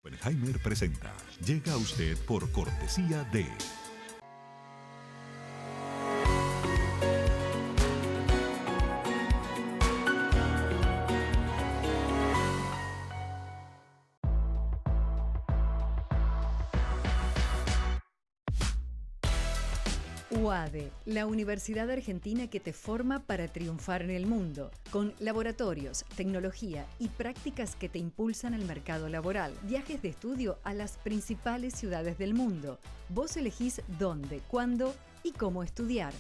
Oppenheimer presenta. Llega a usted por cortesía de... UADE, la universidad argentina que te forma para triunfar en el mundo, con laboratorios, tecnología y prácticas que te impulsan al mercado laboral, viajes de estudio a las principales ciudades del mundo. Vos elegís dónde, cuándo y cómo estudiar.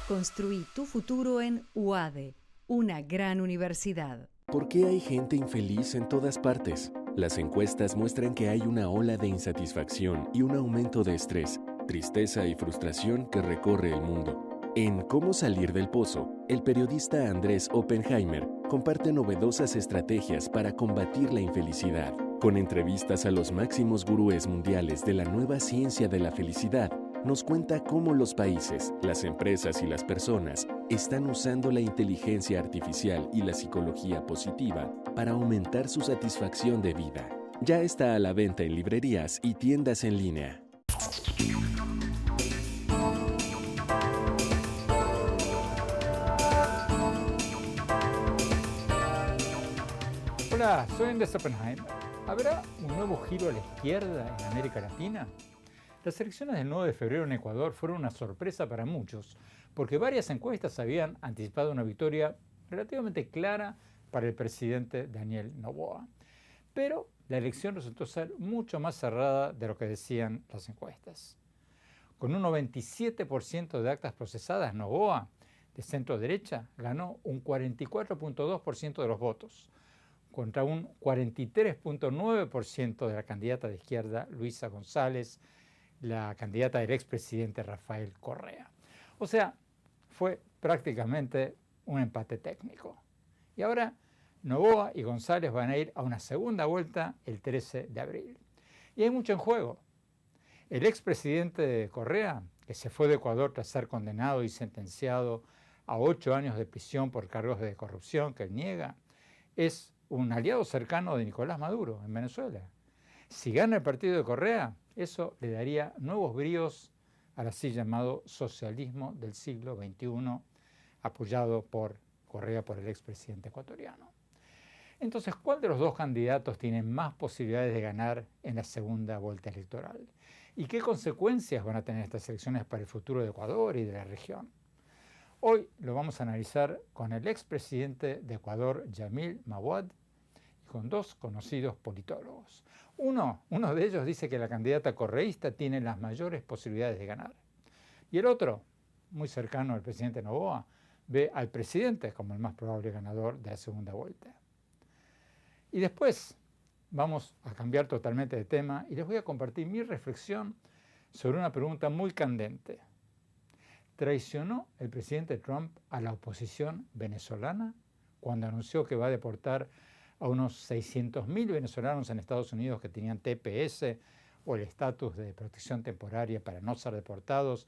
Construí tu futuro en UADE, una gran universidad. ¿Por qué hay gente infeliz en todas partes? Las encuestas muestran que hay una ola de insatisfacción y un aumento de estrés, tristeza y frustración que recorre el mundo. En Cómo salir del pozo, el periodista Andrés Oppenheimer comparte novedosas estrategias para combatir la infelicidad. Con entrevistas a los máximos gurúes mundiales de la nueva ciencia de la felicidad, nos cuenta cómo los países, las empresas y las personas están usando la inteligencia artificial y la psicología positiva para aumentar su satisfacción de vida. Ya está a la venta en librerías y tiendas en línea. Hola, soy Andrés Oppenheimer. ¿Habrá un nuevo giro a la izquierda en América Latina? Las elecciones del 9 de febrero en Ecuador fueron una sorpresa para muchos, porque varias encuestas habían anticipado una victoria relativamente clara para el presidente Daniel Noboa. Pero la elección resultó ser mucho más cerrada de lo que decían las encuestas. Con un 97% de actas procesadas, Noboa, de centro derecha, ganó un 44.2% de los votos, contra un 43.9% de la candidata de izquierda, Luisa González, la candidata del expresidente Rafael Correa. O sea, fue prácticamente un empate técnico. Y ahora Noboa y González van a ir a una segunda vuelta el 13 de abril. Y hay mucho en juego. El expresidente de Correa, que se fue de Ecuador tras ser condenado y sentenciado a 8 años de prisión por cargos de corrupción que él niega, es un aliado cercano de Nicolás Maduro en Venezuela. Si gana el partido de Correa, eso le daría nuevos bríos al así llamado socialismo del siglo XXI, apoyado por Correa, por el expresidente ecuatoriano. Entonces, ¿cuál de los dos candidatos tiene más posibilidades de ganar en la segunda vuelta electoral? ¿Y qué consecuencias van a tener estas elecciones para el futuro de Ecuador y de la región? Hoy lo vamos a analizar con el expresidente de Ecuador, Jamil Mahuad, y con dos conocidos politólogos. Uno de ellos dice que la candidata correísta tiene las mayores posibilidades de ganar. Y el otro, muy cercano al presidente Noboa, ve al presidente como el más probable ganador de la segunda vuelta. Y después vamos a cambiar totalmente de tema y les voy a compartir mi reflexión sobre una pregunta muy candente. ¿Traicionó el presidente Trump a la oposición venezolana cuando anunció que va a deportar a unos 600.000 venezolanos en Estados Unidos que tenían TPS o el estatus de protección temporaria para no ser deportados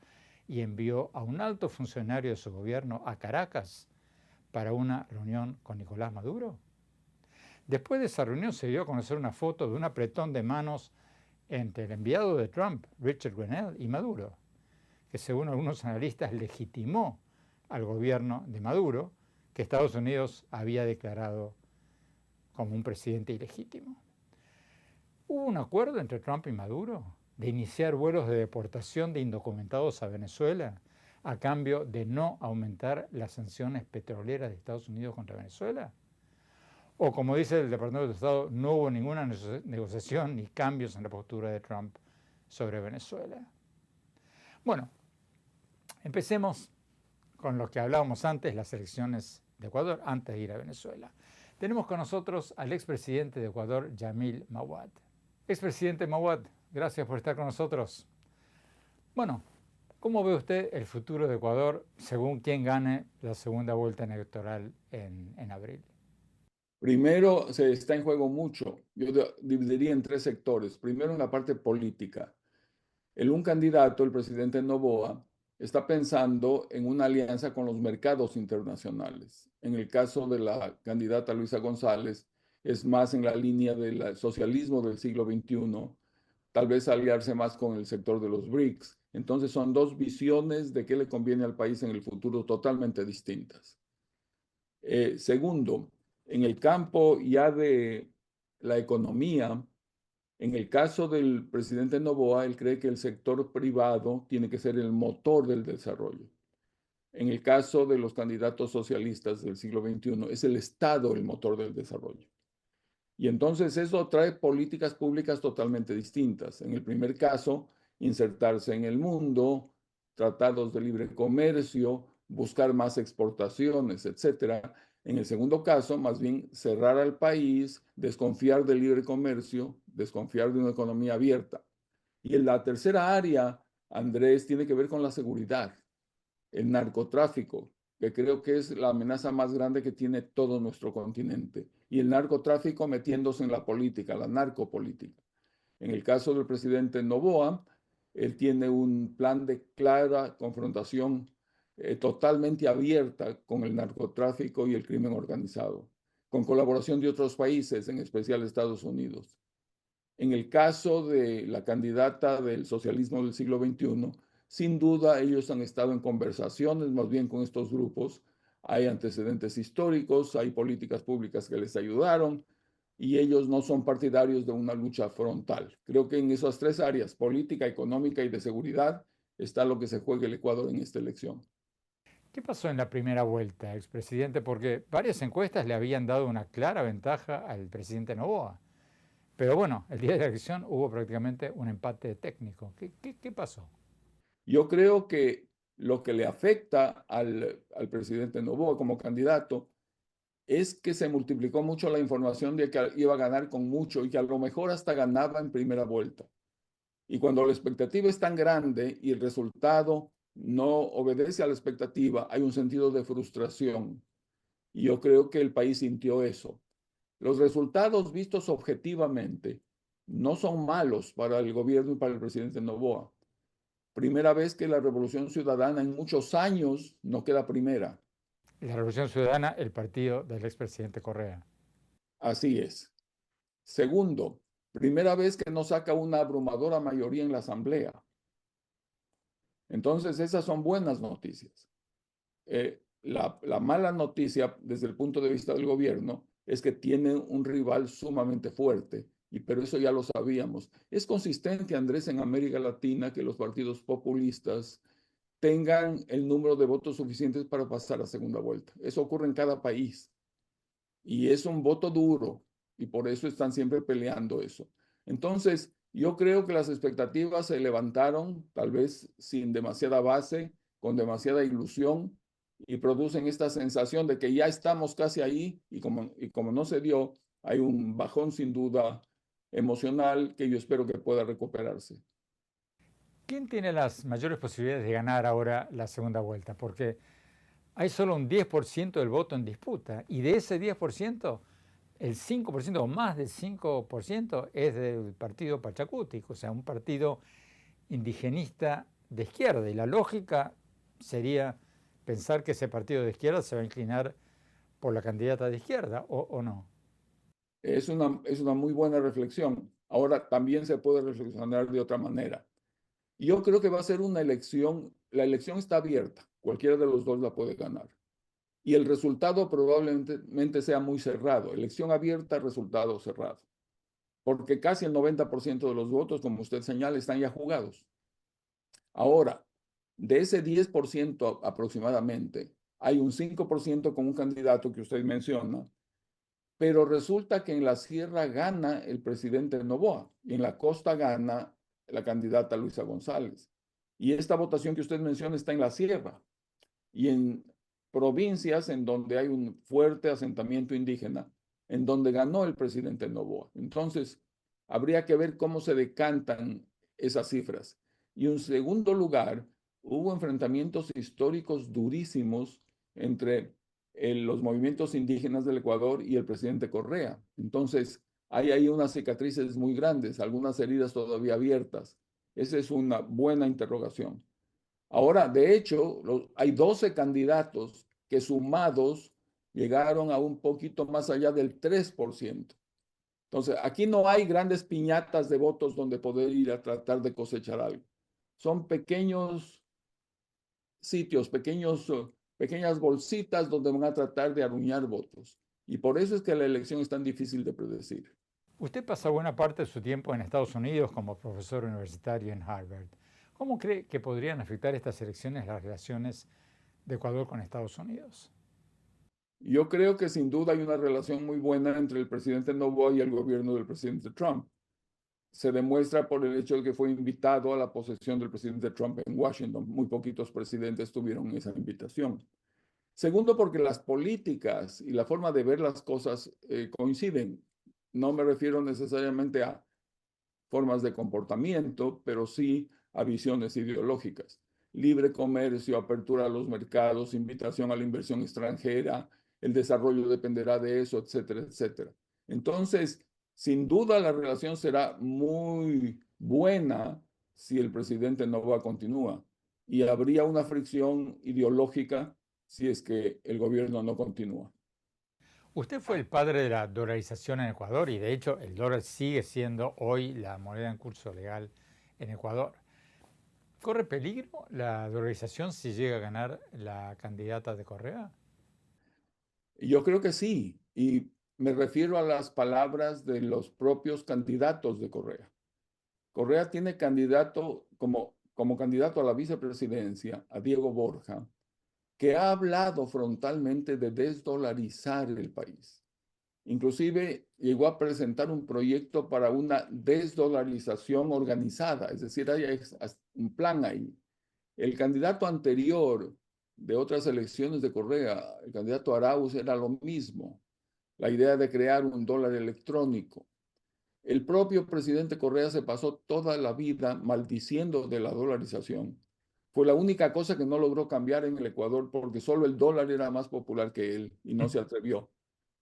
y envió a un alto funcionario de su gobierno a Caracas para una reunión con Nicolás Maduro? Después de esa reunión se dio a conocer una foto de un apretón de manos entre el enviado de Trump, Richard Grenell, y Maduro, que según algunos analistas legitimó al gobierno de Maduro, que Estados Unidos había declarado como un presidente ilegítimo. ¿Hubo un acuerdo entre Trump y Maduro de iniciar vuelos de deportación de indocumentados a Venezuela a cambio de no aumentar las sanciones petroleras de Estados Unidos contra Venezuela? O, como dice el Departamento de Estado, no hubo ninguna negociación ni cambios en la postura de Trump sobre Venezuela. Bueno, empecemos con lo que hablábamos antes, las elecciones de Ecuador, antes de ir a Venezuela. Tenemos con nosotros al expresidente de Ecuador, Jamil Mahuad. Expresidente Mahuad, gracias por estar con nosotros. Bueno, ¿cómo ve usted el futuro de Ecuador según quién gane la segunda vuelta electoral en abril? Primero, se está en juego mucho. Yo dividiría en tres sectores. Primero, en la parte política. Un candidato, el presidente Noboa, está pensando en una alianza con los mercados internacionales. En el caso de la candidata Luisa González, es más en la línea del socialismo del siglo XXI, tal vez aliarse más con el sector de los BRICS. Entonces son dos visiones de qué le conviene al país en el futuro totalmente distintas. Segundo, en el campo ya de la economía, en el caso del presidente Noboa, él cree que el sector privado tiene que ser el motor del desarrollo. En el caso de los candidatos socialistas del siglo XXI, es el Estado el motor del desarrollo. Y entonces eso trae políticas públicas totalmente distintas. En el primer caso, insertarse en el mundo, tratados de libre comercio, buscar más exportaciones, etcétera. En el segundo caso, más bien cerrar al país, desconfiar del libre comercio, desconfiar de una economía abierta. Y en la tercera área, Andrés, tiene que ver con la seguridad, el narcotráfico, que creo que es la amenaza más grande que tiene todo nuestro continente. Y el narcotráfico metiéndose en la política, la narcopolítica. En el caso del presidente Noboa, él tiene un plan de clara confrontación totalmente abierta con el narcotráfico y el crimen organizado, con colaboración de otros países, en especial Estados Unidos. En el caso de la candidata del socialismo del siglo XXI, sin duda ellos han estado en conversaciones más bien con estos grupos. Hay antecedentes históricos, hay políticas públicas que les ayudaron y ellos no son partidarios de una lucha frontal. Creo que en esas tres áreas, política, económica y de seguridad, está lo que se juega el Ecuador en esta elección. ¿Qué pasó en la primera vuelta, expresidente? Porque varias encuestas le habían dado una clara ventaja al presidente Noboa. Pero bueno, el día de la elección hubo prácticamente un empate técnico. ¿Qué pasó? Yo creo que lo que le afecta al presidente Noboa como candidato es que se multiplicó mucho la información de que iba a ganar con mucho y que a lo mejor hasta ganaba en primera vuelta. Y cuando la expectativa es tan grande y el resultado no obedece a la expectativa, hay un sentido de frustración. Y yo creo que el país sintió eso. Los resultados vistos objetivamente no son malos para el gobierno y para el presidente Noboa. Primera vez que la Revolución Ciudadana en muchos años no queda primera. La Revolución Ciudadana, el partido del expresidente Correa. Así es. Segundo, primera vez que no saca una abrumadora mayoría en la Asamblea. Entonces, esas son buenas noticias. La mala noticia desde el punto de vista del gobierno es que tiene un rival sumamente fuerte, pero eso ya lo sabíamos. Es consistente, Andrés, en América Latina que los partidos populistas tengan el número de votos suficientes para pasar a segunda vuelta. Eso ocurre en cada país. Y es un voto duro, y por eso están siempre peleando eso. Entonces, yo creo que las expectativas se levantaron, tal vez sin demasiada base, con demasiada ilusión, y producen esta sensación de que ya estamos casi ahí, y como no se dio, hay un bajón sin duda emocional que yo espero que pueda recuperarse. ¿Quién tiene las mayores posibilidades de ganar ahora la segunda vuelta? Porque hay solo un 10% del voto en disputa, y de ese 10%, el 5% o más del 5% es del partido Pachacuti, o sea, un partido indigenista de izquierda. Y la lógica sería pensar que ese partido de izquierda se va a inclinar por la candidata de izquierda, ¿o no? Es una muy buena reflexión. Ahora también se puede reflexionar de otra manera. Yo creo que va a ser una elección, la elección está abierta, cualquiera de los dos la puede ganar. Y el resultado probablemente sea muy cerrado, elección abierta, resultado cerrado. Porque casi el 90% de los votos, como usted señala, están ya jugados. Ahora, de ese 10% aproximadamente, hay un 5% con un candidato que usted menciona, pero resulta que en la sierra gana el presidente Noboa y en la costa gana la candidata Luisa González. Y esta votación que usted menciona está en la sierra y en provincias en donde hay un fuerte asentamiento indígena, en donde ganó el presidente Noboa. Entonces, habría que ver cómo se decantan esas cifras. Y en segundo lugar, hubo enfrentamientos históricos durísimos entre los movimientos indígenas del Ecuador y el presidente Correa. Entonces, hay ahí unas cicatrices muy grandes, algunas heridas todavía abiertas. Esa es una buena interrogación. Ahora, de hecho, hay 12 candidatos que sumados llegaron a un poquito más allá del 3%. Entonces, aquí no hay grandes piñatas de votos donde poder ir a tratar de cosechar algo. Son pequeños sitios, pequeñas bolsitas donde van a tratar de arruinar votos. Y por eso es que la elección es tan difícil de predecir. Usted pasa buena parte de su tiempo en Estados Unidos como profesor universitario en Harvard. ¿Cómo cree que podrían afectar estas elecciones las relaciones de Ecuador con Estados Unidos? Yo creo que sin duda hay una relación muy buena entre el presidente Noboa y el gobierno del presidente Trump. Se demuestra por el hecho de que fue invitado a la posesión del presidente Trump en Washington. Muy poquitos presidentes tuvieron esa invitación. Segundo, porque las políticas y la forma de ver las cosas coinciden. No me refiero necesariamente a formas de comportamiento, pero sí a visiones ideológicas. Libre comercio, apertura a los mercados, invitación a la inversión extranjera, el desarrollo dependerá de eso, etcétera, etcétera. Entonces, sin duda la relación será muy buena si el presidente Noboa continúa y habría una fricción ideológica si es que el gobierno no continúa. Usted fue el padre de la dolarización en Ecuador y de hecho el dólar sigue siendo hoy la moneda en curso legal en Ecuador. ¿Corre peligro la dolarización si llega a ganar la candidata de Correa? Yo creo que sí, y me refiero a las palabras de los propios candidatos de Correa. Correa tiene candidato como candidato a la vicepresidencia, a Diego Borja, que ha hablado frontalmente de desdolarizar el país. Inclusive llegó a presentar un proyecto para una desdolarización organizada, es decir, hay un plan ahí. El candidato anterior de otras elecciones de Correa, el candidato Arauz, era lo mismo, la idea de crear un dólar electrónico. El propio presidente Correa se pasó toda la vida maldiciendo de la dolarización. Fue la única cosa que no logró cambiar en el Ecuador porque solo el dólar era más popular que él y no se atrevió.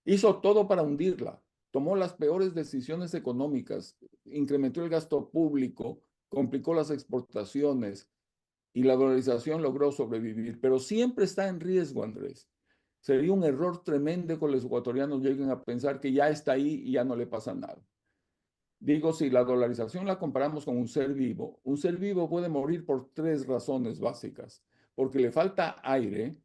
Hizo todo para hundirla. Tomó las peores decisiones económicas, incrementó el gasto público, complicó las exportaciones y la dolarización logró sobrevivir. Pero siempre está en riesgo, Andrés. Sería un error tremendo que los ecuatorianos lleguen a pensar que ya está ahí y ya no le pasa nada. Digo, si la dolarización la comparamos con un ser vivo puede morir por tres razones básicas. Porque le falta aire,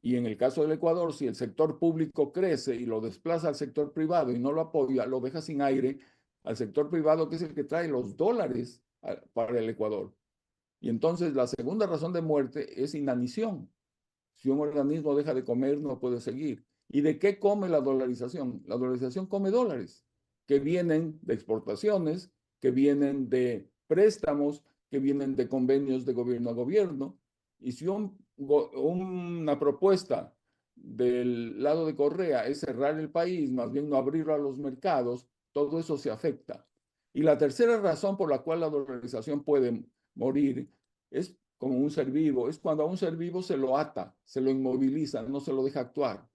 y en el caso del Ecuador, si el sector público crece y lo desplaza al sector privado y no lo apoya, lo deja sin aire al sector privado, que es el que trae los dólares para el Ecuador. Y entonces la segunda razón de muerte es inanición. Si un organismo deja de comer, no puede seguir. ¿Y de qué come la dolarización? La dolarización come dólares que vienen de exportaciones, que vienen de préstamos, que vienen de convenios de gobierno a gobierno. Y si una propuesta del lado de Correa es cerrar el país, más bien no abrirlo a los mercados, todo eso se afecta. Y la tercera razón por la cual la dolarización puede morir es como un ser vivo, es cuando a un ser vivo se lo ata, se lo inmoviliza, no se lo deja actuar.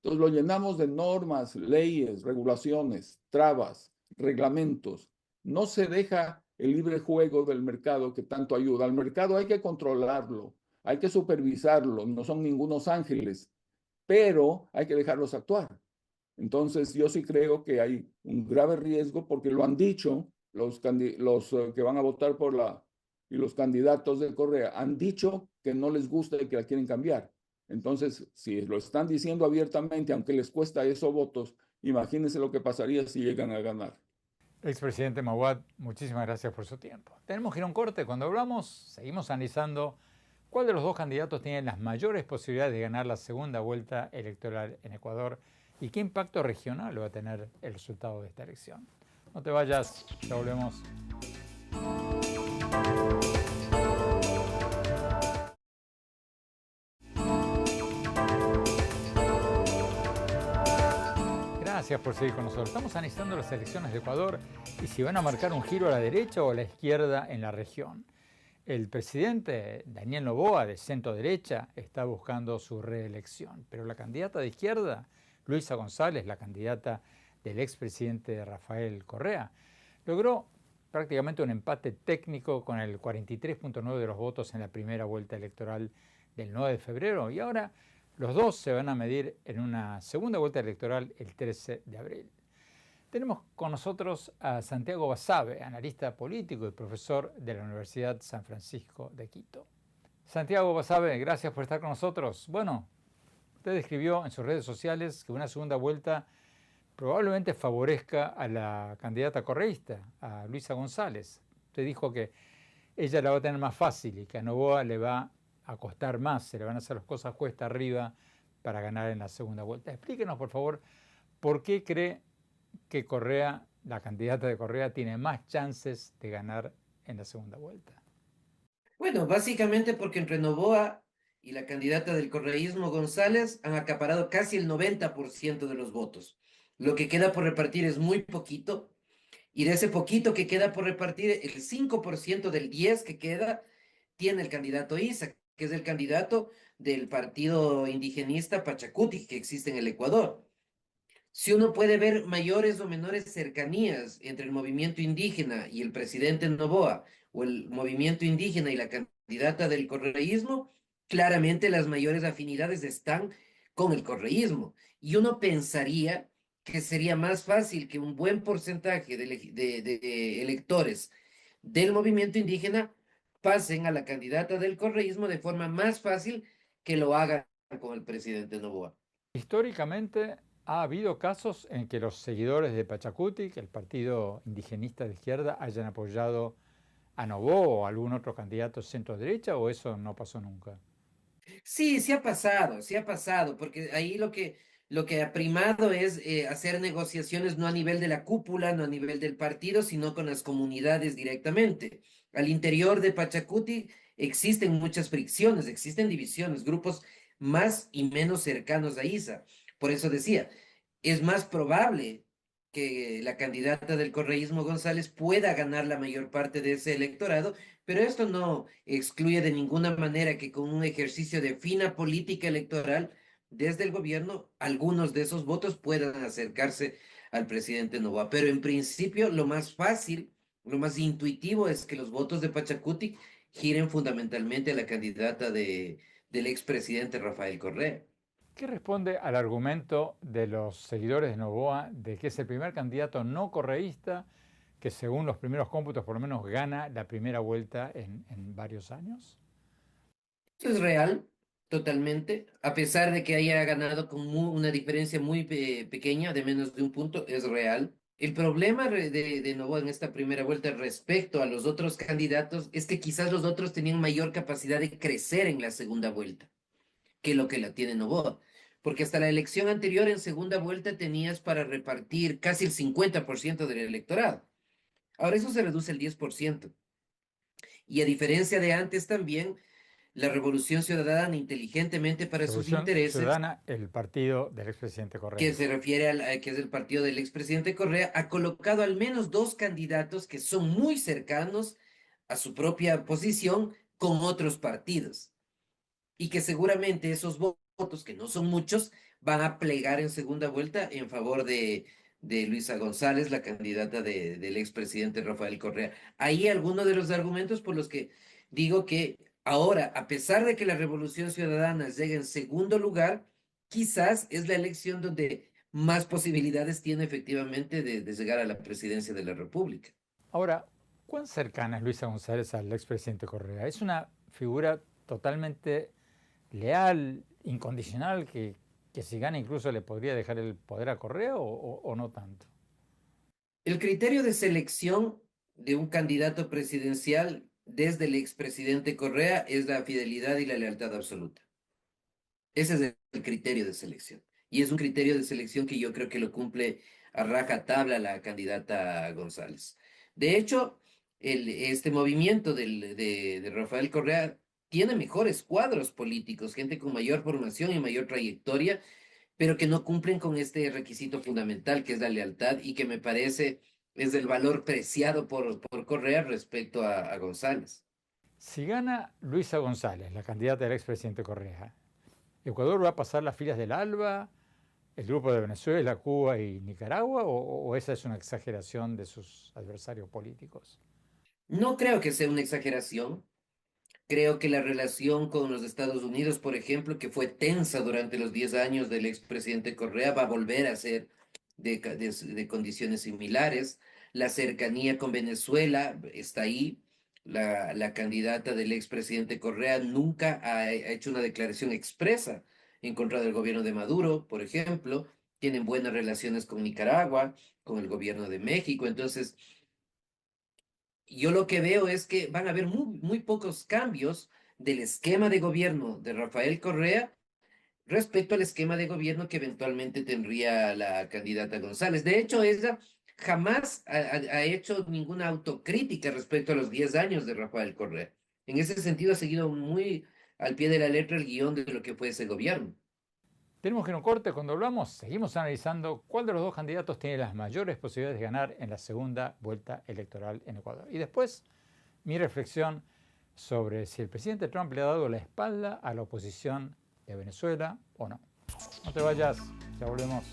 Entonces lo llenamos de normas, leyes, regulaciones, trabas, reglamentos. No se deja el libre juego del mercado que tanto ayuda. Al mercado hay que controlarlo, hay que supervisarlo, no son ningunos ángeles, pero hay que dejarlos actuar. Entonces yo sí creo que hay un grave riesgo porque lo han dicho los que van a votar por y los candidatos de Correa, han dicho que no les gusta y que la quieren cambiar. Entonces, si lo están diciendo abiertamente, aunque les cuesta esos votos, imagínense lo que pasaría si llegan a ganar. Expresidente Mawad, muchísimas gracias por su tiempo. Tenemos que ir a un corte. Cuando hablamos, seguimos analizando cuál de los dos candidatos tiene las mayores posibilidades de ganar la segunda vuelta electoral en Ecuador y qué impacto regional va a tener el resultado de esta elección. No te vayas, ya volvemos. Gracias por seguir con nosotros. Estamos analizando las elecciones de Ecuador y si van a marcar un giro a la derecha o a la izquierda en la región. El presidente Daniel Noboa, de centro derecha, está buscando su reelección, pero la candidata de izquierda, Luisa González, la candidata del expresidente Rafael Correa, logró prácticamente un empate técnico con el 43.9% de los votos en la primera vuelta electoral del 9 de febrero y ahora los dos se van a medir en una segunda vuelta electoral el 13 de abril. Tenemos con nosotros a Santiago Basabe, analista político y profesor de la Universidad San Francisco de Quito. Santiago Basabe, gracias por estar con nosotros. Bueno, usted escribió en sus redes sociales que una segunda vuelta probablemente favorezca a la candidata correísta, a Luisa González. Usted dijo que ella la va a tener más fácil y que a Noboa le va a costar más, se le van a hacer las cosas cuesta arriba para ganar en la segunda vuelta. Explíquenos, por favor, por qué cree que Correa, la candidata de Correa, tiene más chances de ganar en la segunda vuelta. Bueno, básicamente porque entre Noboa y la candidata del correísmo González han acaparado casi el 90% de los votos. Lo que queda por repartir es muy poquito, y de ese poquito que queda por repartir, el 5% del 10 que queda tiene el candidato Isa, que es el candidato del partido indigenista Pachacuti que existe en el Ecuador. Si uno puede ver mayores o menores cercanías entre el movimiento indígena y el presidente Noboa, o el movimiento indígena y la candidata del correísmo, claramente las mayores afinidades están con el correísmo. Y uno pensaría que sería más fácil que un buen porcentaje de electores del movimiento indígena pasen a la candidata del correísmo de forma más fácil que lo hagan con el presidente Noboa. Históricamente ha habido casos en que los seguidores de Pachacuti, que el partido indigenista de izquierda, hayan apoyado a Noboa o a algún otro candidato centro-derecha, ¿o eso no pasó nunca? Sí, sí ha pasado, porque ahí lo que ha primado es hacer negociaciones no a nivel de la cúpula, no a nivel del partido, sino con las comunidades directamente. Al interior de Pachacuti existen muchas fricciones, existen divisiones, grupos más y menos cercanos a ISA. Por eso decía, es más probable que la candidata del correísmo González pueda ganar la mayor parte de ese electorado, pero esto no excluye de ninguna manera que con un ejercicio de fina política electoral desde el gobierno, algunos de esos votos puedan acercarse al presidente Noboa. Pero en principio, lo más fácil, lo más intuitivo es que los votos de Pachacuti giren fundamentalmente a la candidata del expresidente Rafael Correa. ¿Qué responde al argumento de los seguidores de Noboa de que es el primer candidato no correísta que, según los primeros cómputos, por lo menos gana la primera vuelta en varios años? Eso es real, totalmente. A pesar de que haya ganado con una diferencia muy pequeña, de menos de un punto, es real. El problema de Noboa en esta primera vuelta respecto a los otros candidatos es que quizás los otros tenían mayor capacidad de crecer en la segunda vuelta que lo que la tiene Noboa. Porque hasta la elección anterior, en segunda vuelta, tenías para repartir casi el 50% del electorado. Ahora eso se reduce al 10%. Y a diferencia de antes también, la Revolución Ciudadana, inteligentemente para sus Revolución intereses, Ciudadana, el partido del expresidente Correa. que se refiere que es el partido del expresidente Correa, ha colocado al menos dos candidatos que son muy cercanos a su propia posición con otros partidos. Y que seguramente esos votos, que no son muchos, van a plegar en segunda vuelta en favor de Luisa González, la candidata del expresidente Rafael Correa. Ahí algunos de los argumentos por los que digo que ahora, a pesar de que la Revolución Ciudadana llegue en segundo lugar, quizás es la elección donde más posibilidades tiene efectivamente de llegar a la presidencia de la República. Ahora, ¿cuán cercana es Luisa González al expresidente Correa? ¿Es una figura totalmente leal, incondicional, que si gana incluso le podría dejar el poder a Correa o no tanto? El criterio de selección de un candidato presidencial desde el expresidente Correa es la fidelidad y la lealtad absoluta. Ese es el criterio de selección. Y es un criterio de selección que yo creo que lo cumple a rajatabla la candidata González. De hecho, este movimiento de Rafael Correa tiene mejores cuadros políticos, gente con mayor formación y mayor trayectoria, pero que no cumplen con este requisito fundamental que es la lealtad y que me parece es el valor preciado por Correa respecto a González. Si gana Luisa González, la candidata del expresidente Correa, ¿Ecuador va a pasar las filas del ALBA, el grupo de Venezuela, Cuba y Nicaragua, o esa es una exageración de sus adversarios políticos? No creo que sea una exageración. Creo que la relación con los Estados Unidos, por ejemplo, que fue tensa durante los 10 años del expresidente Correa, va a volver a ser de condiciones similares. La cercanía con Venezuela está ahí. La candidata del expresidente Correa nunca ha hecho una declaración expresa en contra del gobierno de Maduro, por ejemplo. Tienen buenas relaciones con Nicaragua, con el gobierno de México. Entonces, yo lo que veo es que van a haber muy pocos cambios del esquema de gobierno de Rafael Correa respecto al esquema de gobierno que eventualmente tendría la candidata González. De hecho, ella jamás ha hecho ninguna autocrítica respecto a los 10 años de Rafael Correa. En ese sentido, ha seguido muy al pie de la letra el guión de lo que fue ese gobierno. Tenemos que ir a un corte. Cuando hablamos, seguimos analizando cuál de los dos candidatos tiene las mayores posibilidades de ganar en la segunda vuelta electoral en Ecuador. Y después, mi reflexión sobre si el presidente Trump le ha dado la espalda a la oposición de Venezuela o no. No te vayas, ya volvemos.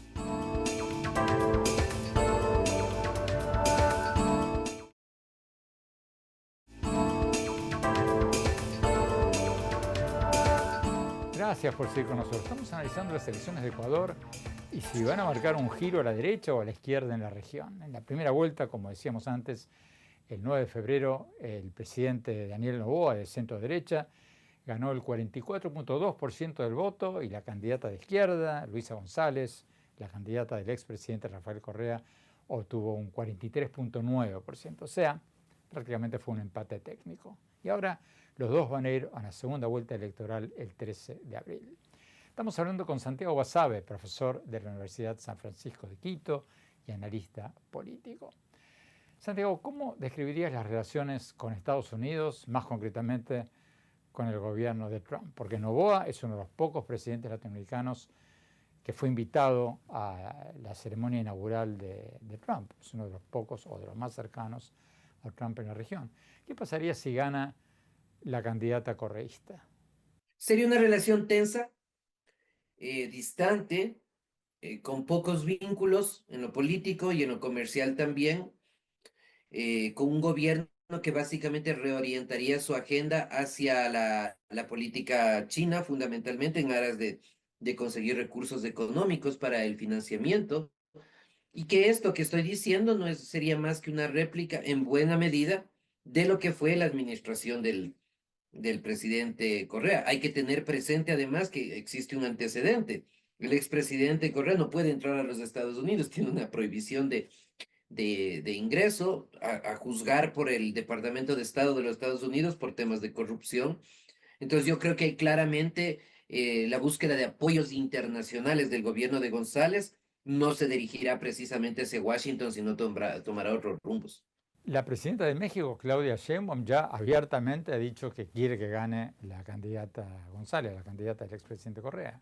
Gracias por seguir con nosotros. Estamos analizando las elecciones de Ecuador y si van a marcar un giro a la derecha o a la izquierda en la región. En la primera vuelta, como decíamos antes, el 9 de febrero, el presidente Daniel Noboa, de centro derecha, ganó el 44.2% del voto y la candidata de izquierda, Luisa González, la candidata del expresidente Rafael Correa, obtuvo un 43.9%. O sea, prácticamente fue un empate técnico. Y ahora los dos van a ir a la segunda vuelta electoral el 13 de abril. Estamos hablando con Santiago Basabe, profesor de la Universidad San Francisco de Quito y analista político. Santiago, ¿cómo describirías las relaciones con Estados Unidos, más concretamente con el gobierno de Trump? Porque Noboa es uno de los pocos presidentes latinoamericanos que fue invitado a la ceremonia inaugural de Trump. Es uno de los pocos o de los más cercanos a Trump en la región. ¿Qué pasaría si gana la candidata correísta? Sería una relación tensa, distante, con pocos vínculos en lo político y en lo comercial también, con un gobierno que básicamente reorientaría su agenda hacia la política china, fundamentalmente en aras de conseguir recursos económicos para el financiamiento, y que esto que estoy diciendo no sería más que una réplica en buena medida de lo que fue la administración del presidente Correa. Hay que tener presente además que existe un antecedente. El expresidente Correa no puede entrar a los Estados Unidos, tiene una prohibición de ingreso a juzgar por el Departamento de Estado de los Estados Unidos por temas de corrupción. Entonces yo creo que hay claramente la búsqueda de apoyos internacionales del gobierno de González no se dirigirá precisamente hacia Washington, sino tomará otros rumbos. La presidenta de México, Claudia Sheinbaum, ya abiertamente ha dicho que quiere que gane la candidata González, la candidata del expresidente Correa.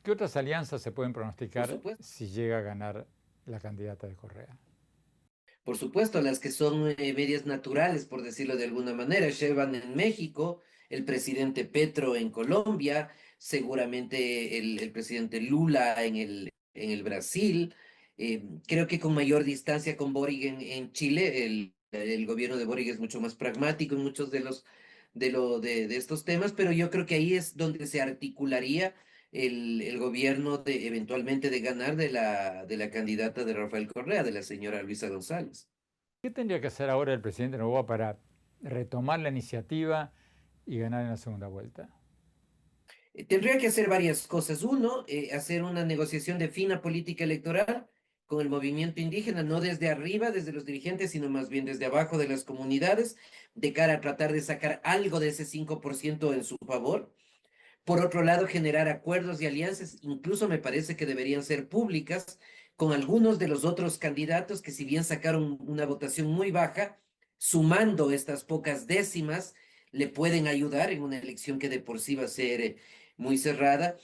¿Qué otras alianzas se pueden pronosticar si llega a ganar la candidata de Correa? Por supuesto, las que son medias naturales, por decirlo de alguna manera. Sheinbaum en México, el presidente Petro en Colombia, seguramente el presidente Lula en el Brasil. Creo que con mayor distancia con Boric en Chile, el gobierno de Boric es mucho más pragmático en muchos de estos temas, pero yo creo que ahí es donde se articularía el gobierno eventualmente de ganar de la candidata de Rafael Correa, de la señora Luisa González. ¿Qué tendría que hacer ahora el presidente Noboa para retomar la iniciativa y ganar en la segunda vuelta? Tendría que hacer varias cosas. Uno, hacer una negociación de fina política electoral con el movimiento indígena, no desde arriba, desde los dirigentes, sino más bien desde abajo de las comunidades, de cara a tratar de sacar algo de ese 5% en su favor. Por otro lado, generar acuerdos y alianzas, incluso me parece que deberían ser públicas, con algunos de los otros candidatos que si bien sacaron una votación muy baja, sumando estas pocas décimas, le pueden ayudar en una elección que de por sí va a ser muy cerrada,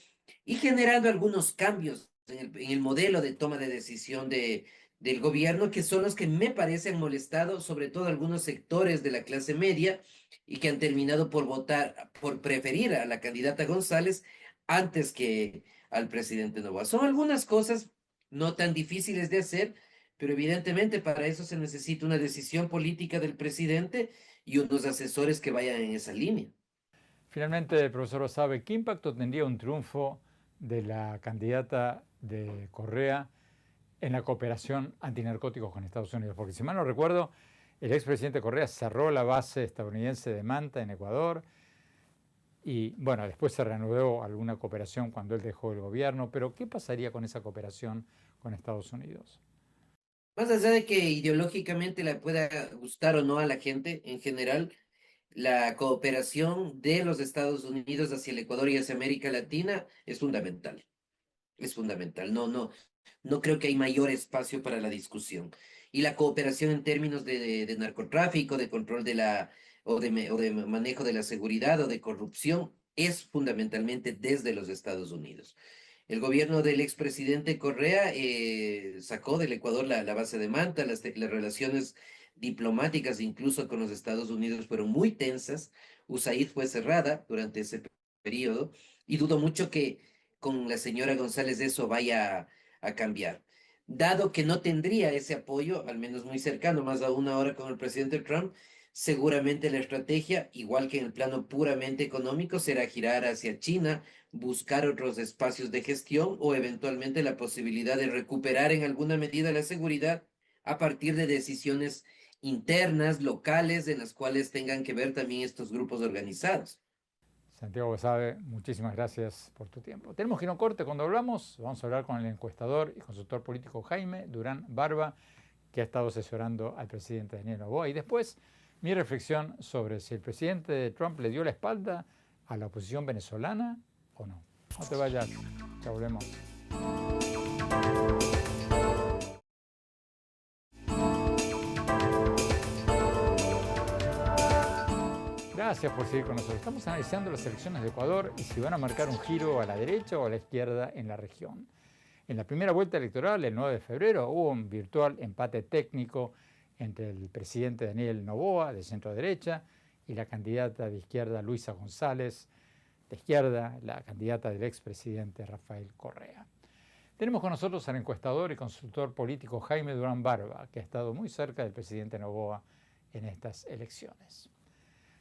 y generando algunos cambios en el modelo de toma de decisión del gobierno, que son los que me parecen molestado, sobre todo algunos sectores de la clase media, y que han terminado por votar, por preferir a la candidata González antes que al presidente Noboa. Son algunas cosas no tan difíciles de hacer, pero evidentemente para eso se necesita una decisión política del presidente y unos asesores que vayan en esa línea. Finalmente, profesor Basabe, ¿qué impacto tendría un triunfo de la candidata de Correa en la cooperación antinarcóticos con Estados Unidos? Porque si mal no recuerdo, el expresidente Correa cerró la base estadounidense de Manta en Ecuador y bueno, después se reanudó alguna cooperación cuando él dejó el gobierno, pero ¿qué pasaría con esa cooperación con Estados Unidos? Más allá de que ideológicamente le pueda gustar o no a la gente en general, la cooperación de los Estados Unidos hacia el Ecuador y hacia América Latina es fundamental. Es fundamental. No creo que hay mayor espacio para la discusión. Y la cooperación en términos de narcotráfico, de control de o de manejo de la seguridad o de corrupción es fundamentalmente desde los Estados Unidos. El gobierno del expresidente Correa sacó del Ecuador la base de Manta, las relaciones diplomáticas incluso con los Estados Unidos fueron muy tensas. USAID fue cerrada durante ese periodo y dudo mucho que con la señora González eso vaya a cambiar. Dado que no tendría ese apoyo, al menos muy cercano, más aún ahora con el presidente Trump, seguramente la estrategia, igual que en el plano puramente económico, será girar hacia China, buscar otros espacios de gestión o eventualmente la posibilidad de recuperar en alguna medida la seguridad a partir de decisiones internas, locales, en las cuales tengan que ver también estos grupos organizados. Santiago Basabe, muchísimas gracias por tu tiempo. Tenemos que ir a un corte. Cuando hablamos, vamos a hablar con el encuestador y consultor político Jaime Durán Barba, que ha estado asesorando al presidente Daniel Noboa. Y después, mi reflexión sobre si el presidente Trump le dio la espalda a la oposición venezolana o no. No te vayas, ya volvemos. Gracias por seguir con nosotros. Estamos analizando las elecciones de Ecuador y si van a marcar un giro a la derecha o a la izquierda en la región. En la primera vuelta electoral, el 9 de febrero, hubo un virtual empate técnico entre el presidente Daniel Noboa, de centro derecha, y la candidata de izquierda Luisa González, de izquierda, la candidata del expresidente Rafael Correa. Tenemos con nosotros al encuestador y consultor político Jaime Durán Barba, que ha estado muy cerca del presidente Noboa en estas elecciones.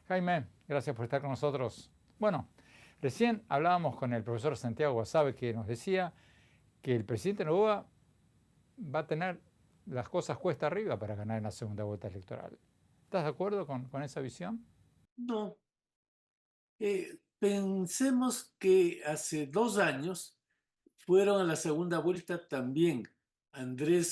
Jaime, gracias por estar con nosotros. Bueno, recién hablábamos con el profesor Santiago Basabe, que nos decía que el presidente Noboa va a tener las cosas cuesta arriba para ganar en la segunda vuelta electoral. ¿Estás de acuerdo con esa visión? No. Pensemos que hace 2 años fueron a la segunda vuelta también Daniel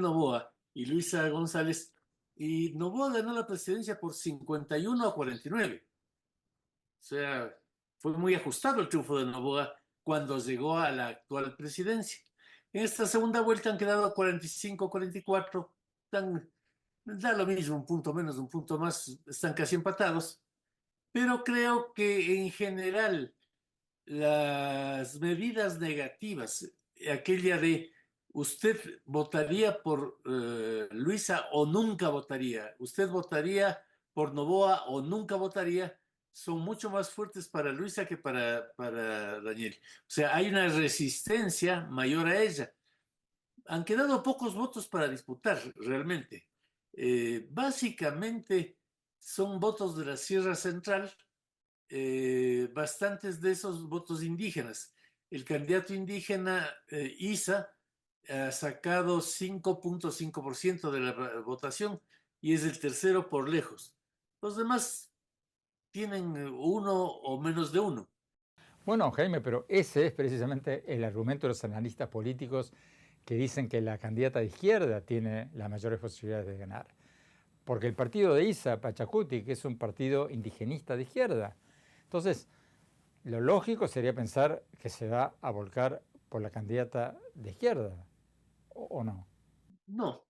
Noboa y Luisa González, y Noboa ganó la presidencia por 51-49. O sea, fue muy ajustado el triunfo de Noboa cuando llegó a la actual presidencia. En esta segunda vuelta han quedado 45-44, da lo mismo, un punto menos, un punto más, están casi empatados, pero creo que en general las medidas negativas, aquella de usted votaría por Luisa o nunca votaría, usted votaría por Noboa o nunca votaría, son mucho más fuertes para Luisa que para Daniel. O sea, hay una resistencia mayor a ella. Han quedado pocos votos para disputar realmente. Básicamente son votos de la Sierra Central, bastantes de esos votos indígenas. El candidato indígena Isa ha sacado 5.5% de la votación y es el tercero por lejos. Los demás tienen 1 o menos de 1. Bueno, Jaime, pero ese es precisamente el argumento de los analistas políticos que dicen que la candidata de izquierda tiene las mayores posibilidades de ganar. Porque el partido de Isa Pachacuti, que es un partido indigenista de izquierda. Entonces, lo lógico sería pensar que se va a volcar por la candidata de izquierda, ¿o no? No,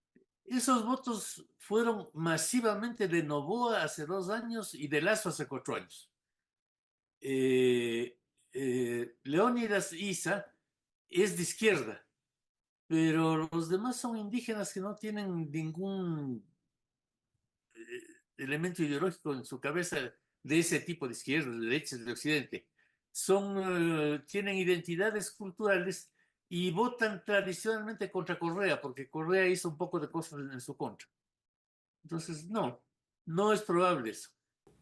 esos votos fueron masivamente de Noboa hace 2 años y de Lasso hace 4 años. Leónidas Isa es de izquierda, pero los demás son indígenas que no tienen ningún elemento ideológico en su cabeza de ese tipo de izquierda, de derecha, de occidente. Tienen identidades culturales y votan tradicionalmente contra Correa, porque Correa hizo un poco de cosas en su contra. Entonces, no es probable eso.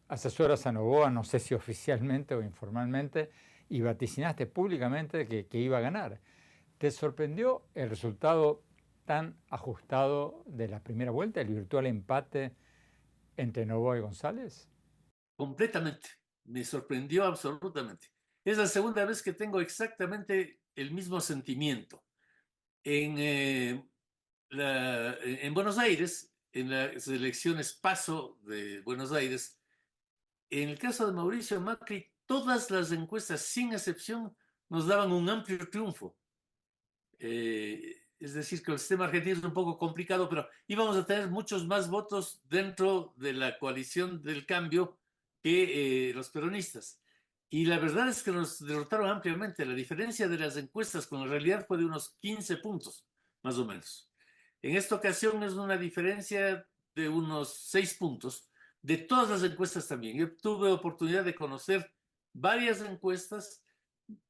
Asesoras a Noboa, no sé si oficialmente o informalmente, y vaticinaste públicamente que iba a ganar. ¿Te sorprendió el resultado tan ajustado de la primera vuelta, el virtual empate entre Noboa y González? Completamente. Me sorprendió absolutamente. Es la segunda vez que tengo exactamente el mismo sentimiento. En Buenos Aires, en las elecciones PASO de Buenos Aires, en el caso de Mauricio Macri, todas las encuestas, sin excepción, nos daban un amplio triunfo. Es decir, que el sistema argentino es un poco complicado, pero íbamos a tener muchos más votos dentro de la coalición del cambio que los peronistas. Y la verdad es que nos derrotaron ampliamente. La diferencia de las encuestas con la realidad fue de unos 15 puntos, más o menos. En esta ocasión es una diferencia de unos 6 puntos, de todas las encuestas también. Yo tuve oportunidad de conocer varias encuestas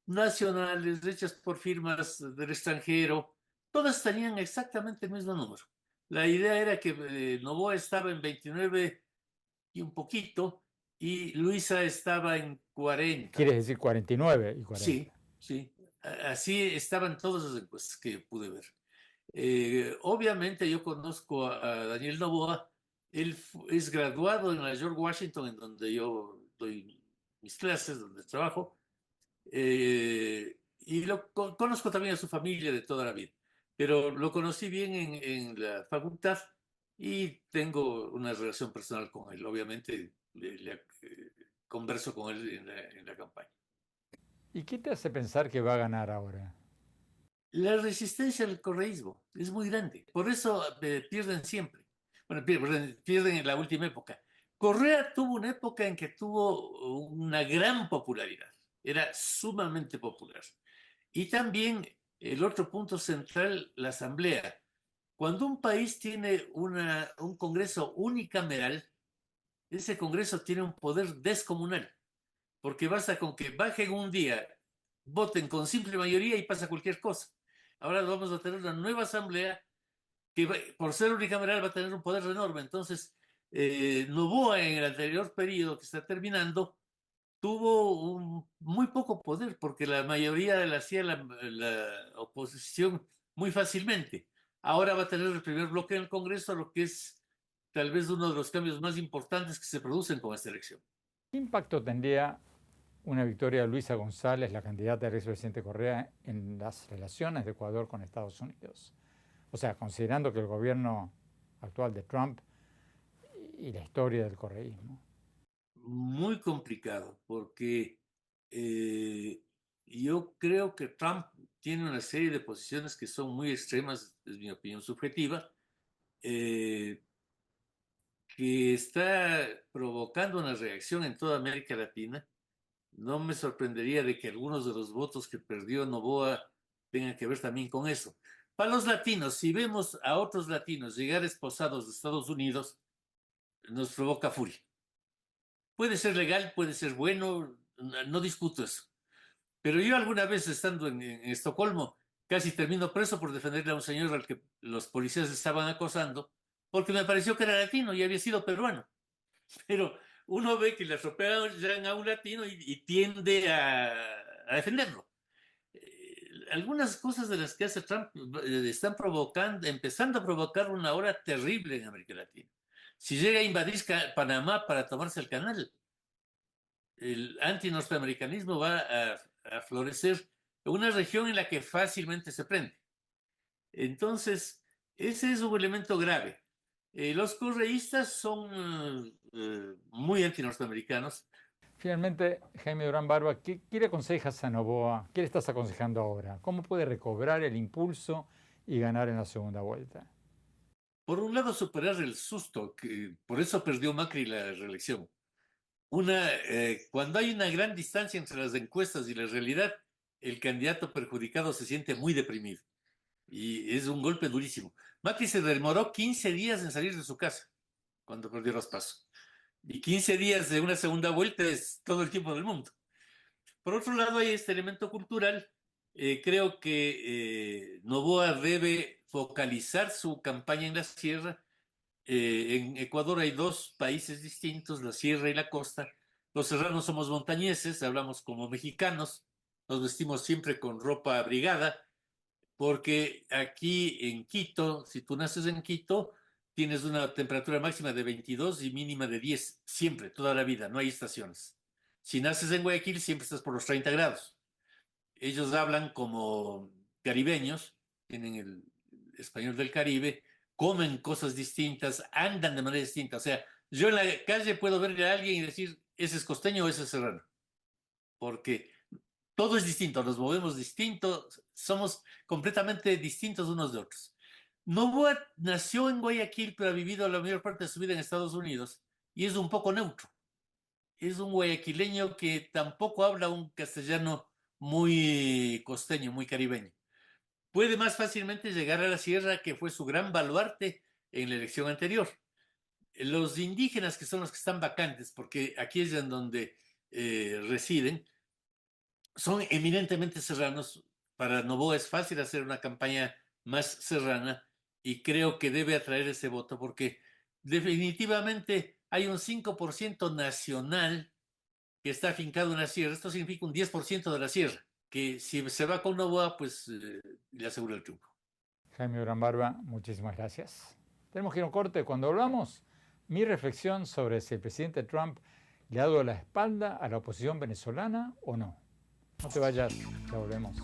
nacionales, hechas por firmas del extranjero, todas tenían exactamente el mismo número. La idea era que Noboa estaba en 29 y un poquito, y Luisa estaba en 40. ¿Quieres decir 49 y 40? Sí, sí. Así estaban todas las encuestas que pude ver. Obviamente yo conozco a Daniel Noboa. Él es graduado en la George Washington, en donde yo doy mis clases, donde trabajo. Y conozco también a su familia de toda la vida, pero lo conocí bien en la facultad y tengo una relación personal con él. Obviamente converso con él en la campaña. ¿Y qué te hace pensar que va a ganar ahora? La resistencia al correísmo es muy grande, por eso pierden siempre. Bueno, pierden en la última época. Correa tuvo una época en que tuvo una gran popularidad, era sumamente popular. Y también el otro punto central, la asamblea. Cuando un país tiene un congreso unicameral, ese congreso tiene un poder descomunal, porque basta con que bajen un día, voten con simple mayoría y pasa cualquier cosa. Ahora vamos a tener una nueva asamblea que por ser unicameral va a tener un poder enorme. Entonces, Noboa en el anterior periodo que está terminando tuvo muy poco poder porque la mayoría la hacía la oposición muy fácilmente. Ahora va a tener el primer bloque en el Congreso, lo que es tal vez uno de los cambios más importantes que se producen con esta elección. ¿Qué impacto tendría una victoria de Luisa González, la candidata del expresidente Correa, en las relaciones de Ecuador con Estados Unidos? O sea, considerando que el gobierno actual de Trump y la historia del correísmo. Muy complicado, porque yo creo que Trump tiene una serie de posiciones que son muy extremas, es mi opinión subjetiva, que está provocando una reacción en toda América Latina. No me sorprendería de que algunos de los votos que perdió Noboa tengan que ver también con eso. Para los latinos, si vemos a otros latinos llegar esposados de Estados Unidos, nos provoca furia. Puede ser legal, puede ser bueno, no discuto eso. Pero yo alguna vez estando en Estocolmo, casi termino preso por defenderle a un señor al que los policías estaban acosando, porque me pareció que era latino y había sido peruano. Pero uno ve que le atropellan a un latino y tiende a defenderlo. Algunas cosas de las que hace Trump están empezando a provocar una ola terrible en América Latina. Si llega a invadir Panamá para tomarse el canal, el anti-norteamericanismo va a florecer en una región en la que fácilmente se prende. Entonces, ese es un elemento grave. Los correístas son muy anti-norteamericanos. Finalmente, Jaime Durán Barba, ¿qué le aconsejas a Noboa? ¿Qué le estás aconsejando ahora? ¿Cómo puede recobrar el impulso y ganar en la segunda vuelta? Por un lado, superar el susto, que por eso perdió Macri la reelección. Cuando hay una gran distancia entre las encuestas y la realidad, el candidato perjudicado se siente muy deprimido. Y es un golpe durísimo. Macri se demoró 15 días en salir de su casa cuando perdió los pasos. Y 15 días de una segunda vuelta es todo el tiempo del mundo. Por otro lado, hay este elemento cultural. Creo que Noboa debe focalizar su campaña en la sierra. En Ecuador hay dos países distintos, la sierra y la costa. Los serranos somos montañeses, hablamos como mexicanos, nos vestimos siempre con ropa abrigada, porque aquí en Quito, si tú naces en Quito, tienes una temperatura máxima de 22 y mínima de 10, siempre, toda la vida, no hay estaciones. Si naces en Guayaquil, siempre estás por los 30 grados. Ellos hablan como caribeños, tienen el español del Caribe, comen cosas distintas, andan de manera distinta. O sea, yo en la calle puedo verle a alguien y decir, ese es costeño o ese es serrano, porque todo es distinto, nos movemos distintos, somos completamente distintos unos de otros. Noboa nació en Guayaquil, pero ha vivido la mayor parte de su vida en Estados Unidos y es un poco neutro. Es un guayaquileño que tampoco habla un castellano muy costeño, muy caribeño. Puede más fácilmente llegar a la sierra, que fue su gran baluarte en la elección anterior. Los indígenas, que son los que están vacantes, porque aquí es en donde residen, son eminentemente serranos. Para Noboa es fácil hacer una campaña más serrana y creo que debe atraer ese voto porque definitivamente hay un 5% nacional que está afincado en la sierra. Esto significa un 10% de la sierra, que si se va con Noboa, pues le asegura el triunfo. Jaime Urán Barba, muchísimas gracias. Tenemos que ir a un corte. Cuando hablamos, mi reflexión sobre si el presidente Trump le ha dado la espalda a la oposición venezolana o no. No te vayas, ya volvemos.